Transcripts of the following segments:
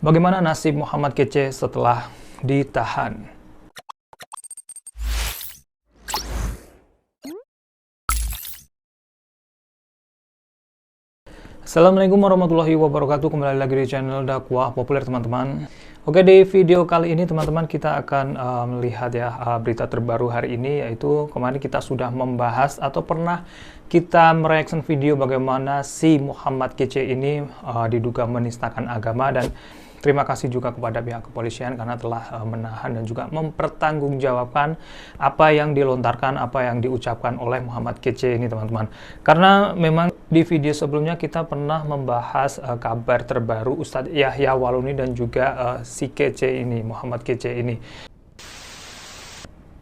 Bagaimana nasib Muhammad Kece setelah ditahan? Assalamualaikum warahmatullahi wabarakatuh. Kembali lagi di channel dakwah populer, teman-teman. Oke, di video kali ini teman-teman kita akan melihat ya berita terbaru hari ini, yaitu kemarin kita sudah membahas atau pernah kita mereaction video bagaimana si Muhammad Kece ini diduga menistakan agama. Dan terima kasih juga kepada pihak kepolisian karena telah menahan dan juga mempertanggungjawabkan apa yang dilontarkan, apa yang diucapkan oleh Muhammad Kece ini, teman-teman. Karena memang di video sebelumnya kita pernah membahas kabar terbaru Ustadz Yahya Waluni dan juga si Kece ini, Muhammad Kece ini.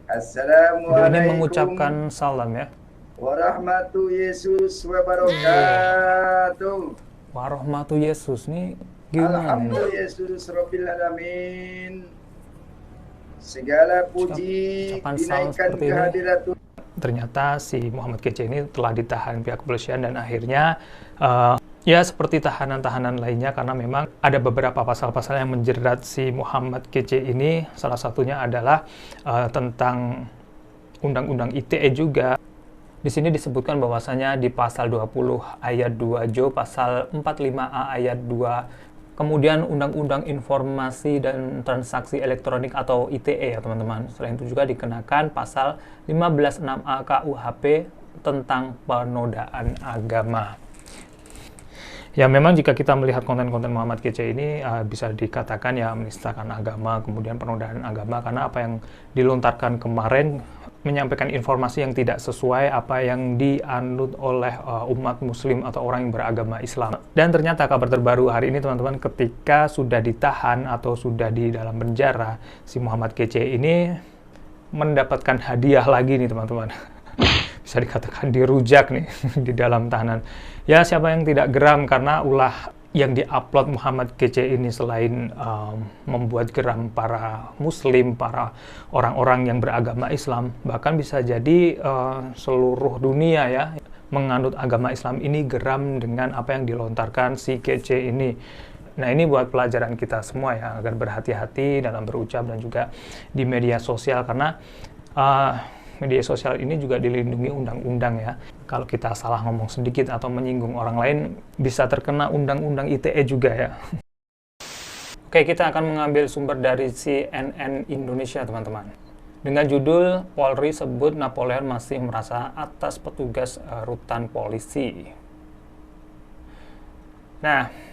Assalamualaikum. Ini mengucapkan salam ya. Warahmatullahi Yesus wabarakatuh. Warahmatullahi Yesus nih. Gimana? Alhamdulillah Yesus Rabbil Alamin. Segala puji dinaikkan kehadirat Tuhan. Ternyata si Muhammad Kece ini telah ditahan pihak kepolisian dan akhirnya ya seperti tahanan-tahanan lainnya, karena memang ada beberapa pasal-pasal yang menjerat si Muhammad Kece ini. Salah satunya adalah tentang Undang-Undang ITE juga. Di sini disebutkan bahwasanya di pasal 20 ayat 2 Jo, pasal 45A ayat 2, kemudian Undang-Undang Informasi dan Transaksi Elektronik atau ITE ya teman-teman. Selain itu juga dikenakan pasal 15.6A KUHP tentang penodaan agama. Ya memang jika kita melihat konten-konten Muhammad Kece ini bisa dikatakan ya menistakan agama, kemudian penodaan agama, karena apa yang dilontarkan kemarin menyampaikan informasi yang tidak sesuai apa yang dianut oleh umat muslim atau orang yang beragama Islam. Dan ternyata kabar terbaru hari ini teman-teman, ketika sudah ditahan atau sudah di dalam penjara, si Muhammad Kece ini mendapatkan hadiah lagi nih teman-teman. Bisa dikatakan dirujak nih di dalam tahanan. Ya siapa yang tidak geram karena ulah yang diupload Muhammad Kece ini selain membuat geram para muslim, para orang-orang yang beragama Islam, bahkan bisa jadi seluruh dunia ya menganut agama Islam ini geram dengan apa yang dilontarkan si Kece ini. Nah ini buat pelajaran kita semua ya, agar berhati-hati dalam berucap dan juga di media sosial, karena media sosial ini juga dilindungi undang-undang ya. Kalau kita salah ngomong sedikit atau menyinggung orang lain, bisa terkena undang-undang ITE juga ya. Oke, kita akan mengambil sumber dari CNN Indonesia, teman-teman. Dengan judul, Polri sebut Napoleon masih merasa atas petugas rutan polisi. Nah,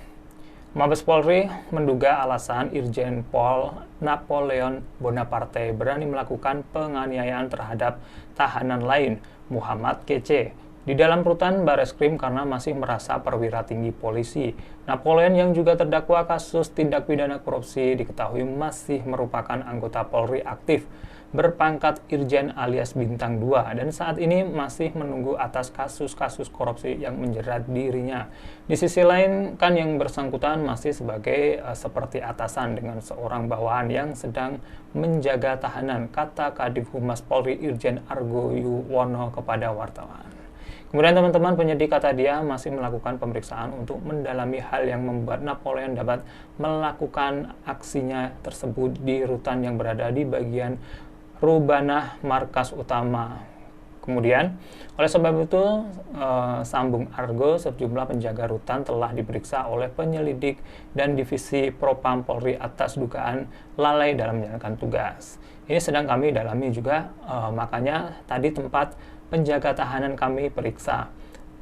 Mabes Polri menduga alasan Irjen Pol Napoleon Bonaparte berani melakukan penganiayaan terhadap tahanan lain, Muhammad Kece, di dalam rutan Bareskrim karena masih merasa perwira tinggi polisi. Napoleon yang juga terdakwa kasus tindak pidana korupsi diketahui masih merupakan anggota Polri aktif berpangkat Irjen alias Bintang 2 dan saat ini masih menunggu atas kasus-kasus korupsi yang menjerat dirinya. Di sisi lain kan yang bersangkutan masih sebagai seperti atasan dengan seorang bawahan yang sedang menjaga tahanan, kata Kadif Humas Polri Irjen Argo Yuwono kepada wartawan. Kemudian teman-teman, penyidik kata dia masih melakukan pemeriksaan untuk mendalami hal yang membuat Napoleon dapat melakukan aksinya tersebut di rutan yang berada di bagian Rubanah markas utama. Kemudian, oleh sebab itu, sambung Argo, sejumlah penjaga rutan telah diperiksa oleh penyelidik dan divisi Propam Polri atas dugaan lalai dalam menjalankan tugas. Ini sedang kami dalami juga, makanya tadi tempat penjaga tahanan kami periksa.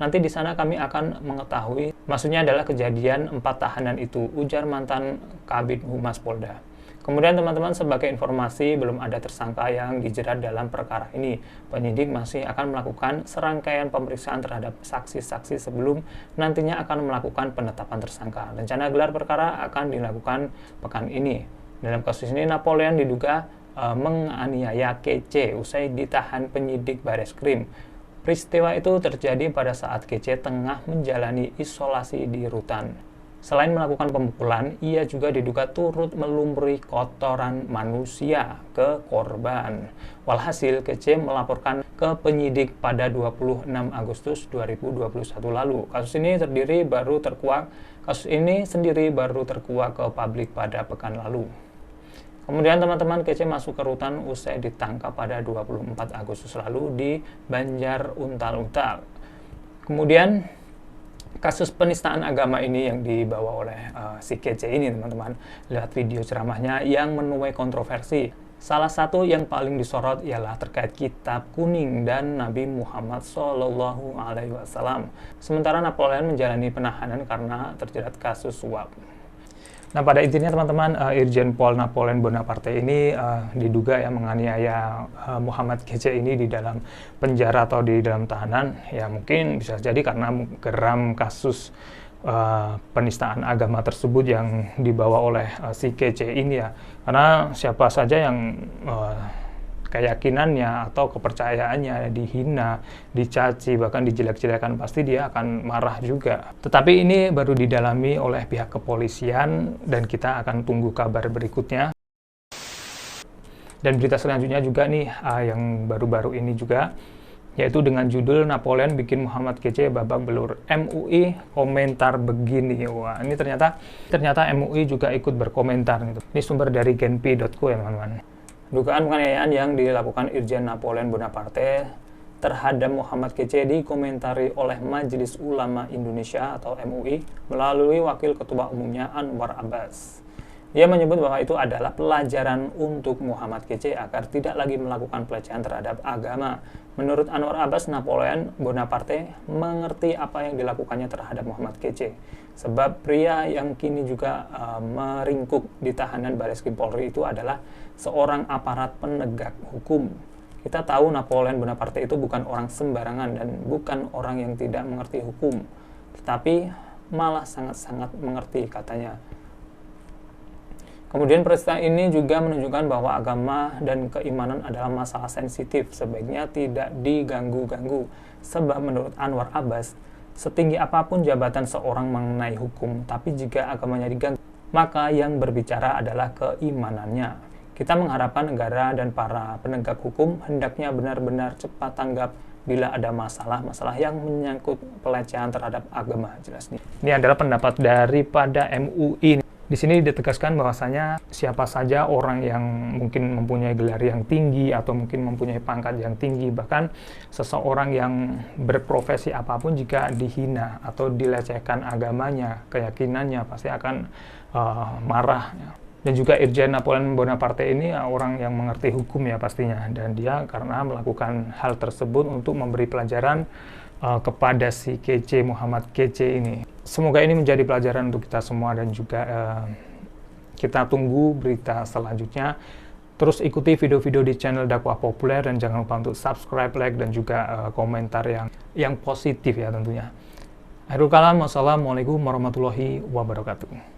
Nanti di sana kami akan mengetahui, maksudnya adalah kejadian 4 tahanan itu, ujar mantan Kabid Humas Polda. Kemudian teman-teman, sebagai informasi, belum ada tersangka yang dijerat dalam perkara ini. Penyidik masih akan melakukan serangkaian pemeriksaan terhadap saksi-saksi sebelum nantinya akan melakukan penetapan tersangka. Rencana gelar perkara akan dilakukan pekan ini. Dalam kasus ini, Napoleon diduga menganiaya Kece usai ditahan penyidik Bareskrim. Peristiwa itu terjadi pada saat Kece tengah menjalani isolasi di rutan. Selain melakukan pemukulan, ia juga diduga turut melumpuri kotoran manusia ke korban. Walhasil, Kece melaporkan ke penyidik pada 26 Agustus 2021 lalu. Kasus ini sendiri baru terkuak ke publik pada pekan lalu. Kemudian teman-teman kece masuk ke rutan usai ditangkap pada 24 Agustus lalu di Banjar Untal-Untal. Kemudian kasus penistaan agama ini yang dibawa oleh si kece ini, teman-teman. Lihat video ceramahnya yang menuai kontroversi. Salah satu yang paling disorot ialah terkait kitab kuning dan Nabi Muhammad SAW. Sementara Napoleon menjalani penahanan karena terjerat kasus suap. Nah, pada intinya teman-teman, Irjen Pol Napoleon Bonaparte ini diduga menganiaya Muhammad Kece ini di dalam penjara atau di dalam tahanan. Ya mungkin bisa jadi karena geram kasus penistaan agama tersebut yang dibawa oleh si Kece ini ya. Karena siapa saja yang keyakinannya atau kepercayaannya dihina, dicaci, bahkan dijelek-jelekan, pasti dia akan marah juga. Tetapi ini baru didalami oleh pihak kepolisian dan kita akan tunggu kabar berikutnya. Dan berita selanjutnya juga nih yang baru-baru ini juga, yaitu dengan judul Napoleon bikin Muhammad Kece babak belur, MUI komentar begini. Wah, ini ternyata MUI juga ikut berkomentar gitu. Ini sumber dari genpi.co ya teman-teman. Dugaan penganiayaan yang dilakukan Irjen Napoleon Bonaparte terhadap Muhammad Kece dikomentari oleh Majelis Ulama Indonesia atau MUI melalui Wakil Ketua Umumnya Anwar Abbas. Ia menyebut bahwa itu adalah pelajaran untuk Muhammad Kece agar tidak lagi melakukan pelecehan terhadap agama. Menurut Anwar Abbas, Napoleon Bonaparte mengerti apa yang dilakukannya terhadap Muhammad Kece. Sebab pria yang kini juga meringkuk di tahanan Bareskrim Polri itu adalah seorang aparat penegak hukum. Kita tahu Napoleon Bonaparte itu bukan orang sembarangan dan bukan orang yang tidak mengerti hukum, tetapi malah sangat-sangat mengerti, katanya. Kemudian peristiwa ini juga menunjukkan bahwa agama dan keimanan adalah masalah sensitif, sebaiknya tidak diganggu-ganggu. Sebab menurut Anwar Abbas, setinggi apapun jabatan seorang mengenai hukum, tapi jika agamanya diganggu, maka yang berbicara adalah keimanannya. Kita mengharapkan negara dan para penegak hukum hendaknya benar-benar cepat tanggap bila ada masalah-masalah yang menyangkut pelecehan terhadap agama. Jelas nih. Ini adalah pendapat daripada MUI. Di sini ditegaskan bahwasanya siapa saja orang yang mungkin mempunyai gelar yang tinggi atau mungkin mempunyai pangkat yang tinggi, bahkan seseorang yang berprofesi apapun jika dihina atau dilecehkan agamanya, keyakinannya, pasti akan marah. Dan juga Irjen Napoleon Bonaparte ini orang yang mengerti hukum ya pastinya, dan dia karena melakukan hal tersebut untuk memberi pelajaran kepada si Kece, Muhammad Kece ini. Semoga ini menjadi pelajaran untuk kita semua dan juga kita tunggu berita selanjutnya. Terus ikuti video-video di channel Dakwah Populer dan jangan lupa untuk subscribe, like dan juga komentar yang positif ya tentunya. Akhirul kalam, wassalamualaikum warahmatullahi wabarakatuh.